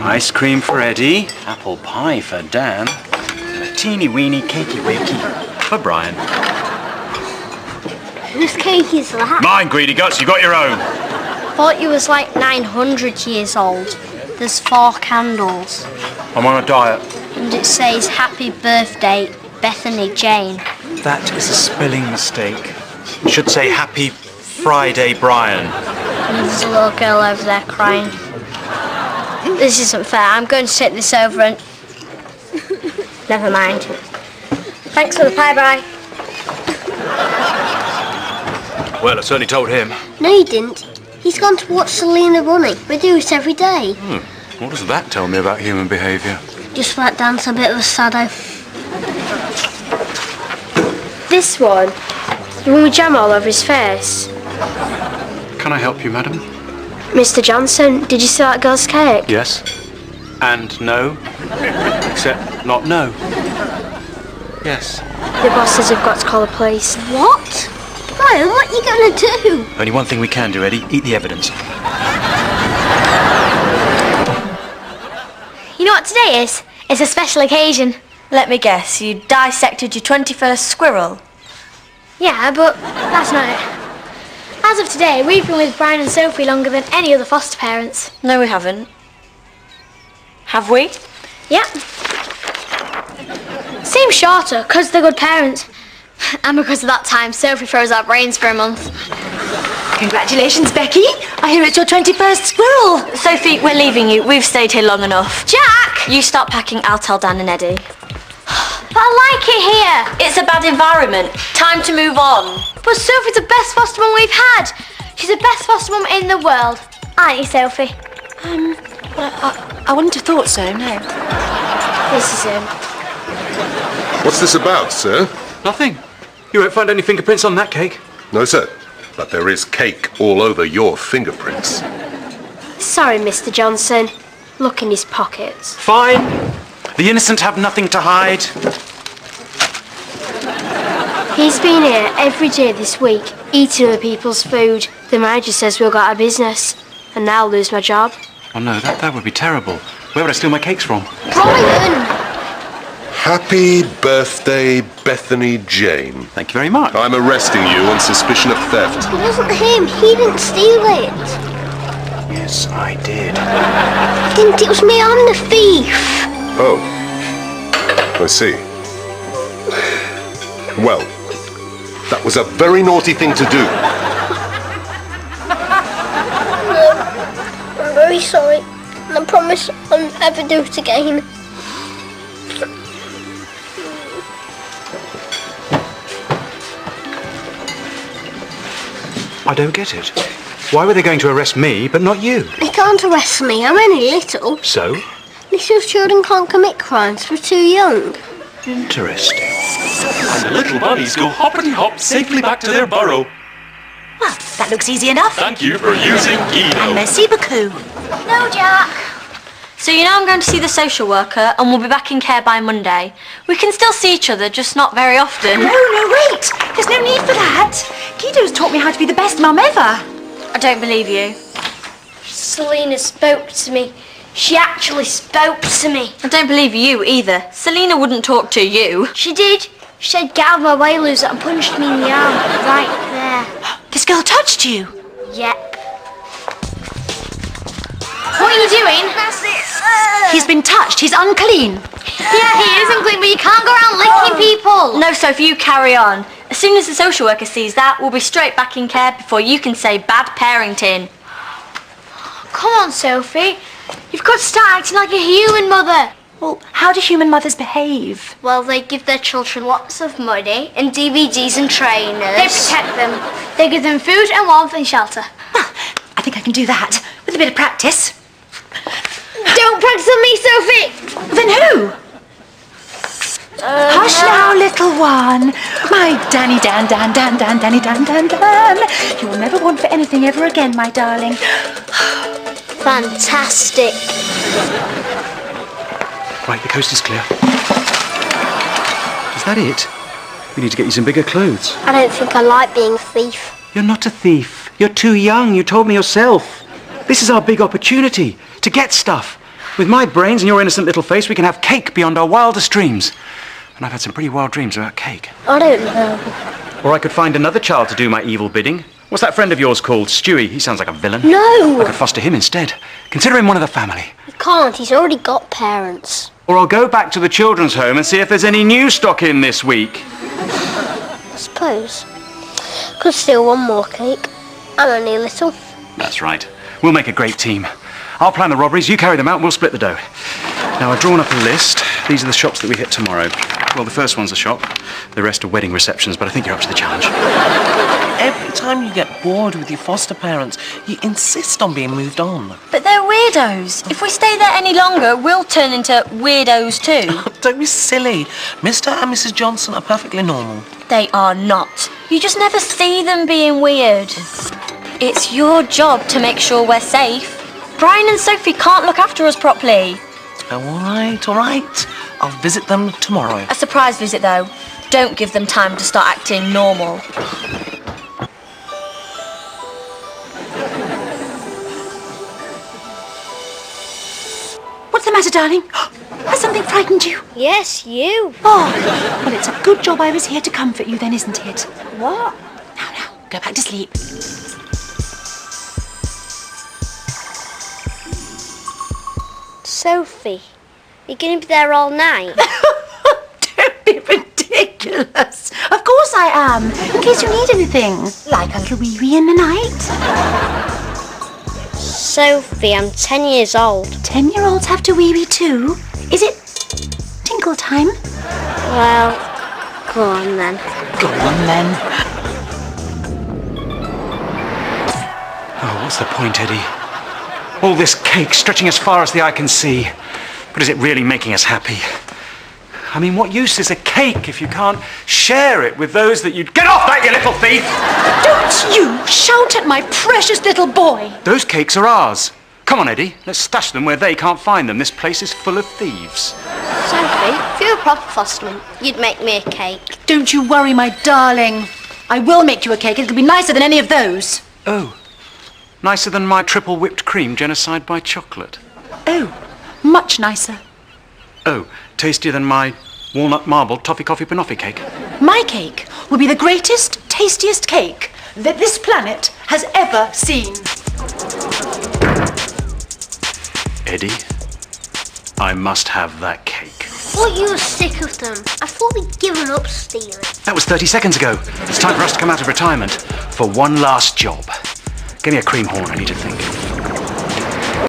Ice cream for Eddie, apple pie for Dan, and a teeny weeny cakey wakey for Brian. Whose cake is that? Mine, greedy guts, you got your own. Thought you was like 900 years old. There's 4 candles. I'm on a diet. And it says, Happy Birthday, Bethany Jane. That is a spelling mistake. It should say Happy Friday, Brian. And there's a little girl over there crying. This isn't fair. I'm going to take this over and... Never mind. Thanks for the pie, bye. Well, I certainly told him. No, you didn't. He's gone to watch Selena running. We do it every day. What does that tell me about human behaviour? Just like Dan's a bit of a sado. This one? The one with jam all over his face? Can I help you, madam? Mr. Johnson, did you see that girl's cake? Yes. And no. Except not no. Yes. The boss says we've got to call the police. What? Brian, what are you going to do? Only one thing we can do, Eddie. Eat the evidence. You know what today is? It's a special occasion. Let me guess, you dissected your 21st squirrel? Yeah, but that's not it. As of today, we've been with Brian and Sophie longer than any other foster parents. No, we haven't. Have we? Yep. Seems shorter, because they're good parents. And because of that time, Sophie froze our brains for a month. Congratulations, Becky. I hear it's your 21st squirrel. Sophie, we're leaving you. We've stayed here long enough. Jack! You start packing, I'll tell Dan and Eddie. But I like it here. It's a bad environment. Time to move on. But Sophie's the best foster mum we've had. She's the best foster mum in the world. Aren't you, Sophie? I wouldn't have thought so, no. This is him. What's this about, sir? Nothing. You won't find any fingerprints on that cake. No, sir. But there is cake all over your fingerprints. Sorry, Mr. Johnson. Look in his pockets. Fine. The innocent have nothing to hide. He's been here every day this week, eating other people's food. The manager says we'll go out of business, and now I'll lose my job. Oh no, that would be terrible. Where would I steal my cakes from? Brian! Happy birthday, Bethany Jane. Thank you very much. I'm arresting you on suspicion of theft. It wasn't him. He didn't steal it. Yes, I did. He didn't. It was me. I'm the thief. Oh. I see. Well, that was a very naughty thing to do. I'm very sorry. And I promise I'll never do it again. I don't get it. Why were they going to arrest me, but not you? They can't arrest me. I'm only little. So? Little children can't commit crimes. We're too young. Interesting. And the little bunnies go hoppity-hop safely back to their burrow. Well, that looks easy enough. Thank you for using Guido. Merci beaucoup. No, Jack. So you know I'm going to see the social worker, and we'll be back in care by Monday. We can still see each other, just not very often. No, wait! There's no need for that. Guido's taught me how to be the best mum ever. I don't believe you. Selena spoke to me. She actually spoke to me. I don't believe you either. Selena wouldn't talk to you. She did. She said, get out of my way, loser, and punched me in the arm. Right there. This girl touched you. Yep. What are you doing? He's been touched. He's unclean. Yeah, he isn't clean, but you can't go around licking people. No, Sophie, you carry on. As soon as the social worker sees that, we'll be straight back in care before you can say bad parenting. Come on, Sophie. You've got to start acting like a human mother. Well, how do human mothers behave? Well, they give their children lots of money and DVDs and trainers. They protect them. They give them food and warmth and shelter. Well, I think I can do that with a bit of practice. Don't practice on me, Sophie. Then who? Hush now, little one. My Danny Dan Dan Dan Dan Danny Dan Dan Dan. You will never want for anything ever again, my darling. Fantastic. Right, the coast is clear. Is that it? We need to get you some bigger clothes. I don't think I like being a thief. You're not a thief. You're too young. You told me yourself. This is our big opportunity to get stuff. With my brains and your innocent little face, we can have cake beyond our wildest dreams. And I've had some pretty wild dreams about cake. I don't know. Or I could find another child to do my evil bidding. What's that friend of yours called? Stewie. He sounds like a villain. No! I could foster him instead. Consider him one of the family. You can't. He's already got parents. Or I'll go back to the children's home and see if there's any new stock in this week. I suppose. Could steal one more cake. I'm only a little. That's right. We'll make a great team. I'll plan the robberies, you carry them out, and we'll split the dough. Now, I've drawn up a list. These are the shops that we hit tomorrow. Well, the first one's a shop. The rest are wedding receptions, but I think you're up to the challenge. Every time you get bored with your foster parents, you insist on being moved on. But they're weirdos. If we stay there any longer, we'll turn into weirdos too. Don't be silly. Mr. and Mrs. Johnson are perfectly normal. They are not. You just never see them being weird. It's your job to make sure we're safe. Brian and Sophie can't look after us properly. All right. I'll visit them tomorrow. A surprise visit, though. Don't give them time to start acting normal. What's the matter, darling? Has something frightened you? Yes, you. Oh, well, it's a good job I was here to comfort you then, isn't it? What? Now, go back to sleep. Sophie, you're going to be there all night? Don't be ridiculous. Of course I am, in case you need anything. Like a little wee-wee in the night. Sophie, I'm 10 years old. 10-year-olds have to wee-wee too. Is it tinkle time? Well, go on then. Go on then. Oh, what's the point, Eddie? All this cake stretching as far as the eye can see. But is it really making us happy? I mean, what use is a cake if you can't share it with those that you'd... Get off that, you little thief! Don't you shout at my precious little boy. Those cakes are ours. Come on, Eddie. Let's stash them where they can't find them. This place is full of thieves. Sophie, if you were a proper fosterman, you'd make me a cake. Don't you worry, my darling. I will make you a cake. It'll be nicer than any of those. Oh. Nicer than my triple whipped cream genocide by chocolate. Oh, much nicer. Oh, tastier than my walnut marble toffee coffee banoffee cake. My cake will be the greatest, tastiest cake that this planet has ever seen. Eddie, I must have that cake. Thought you were sick of them. I thought we'd given up stealing. That was 30 seconds ago. It's time for us to come out of retirement for one last job. Give me a cream horn, I need to think.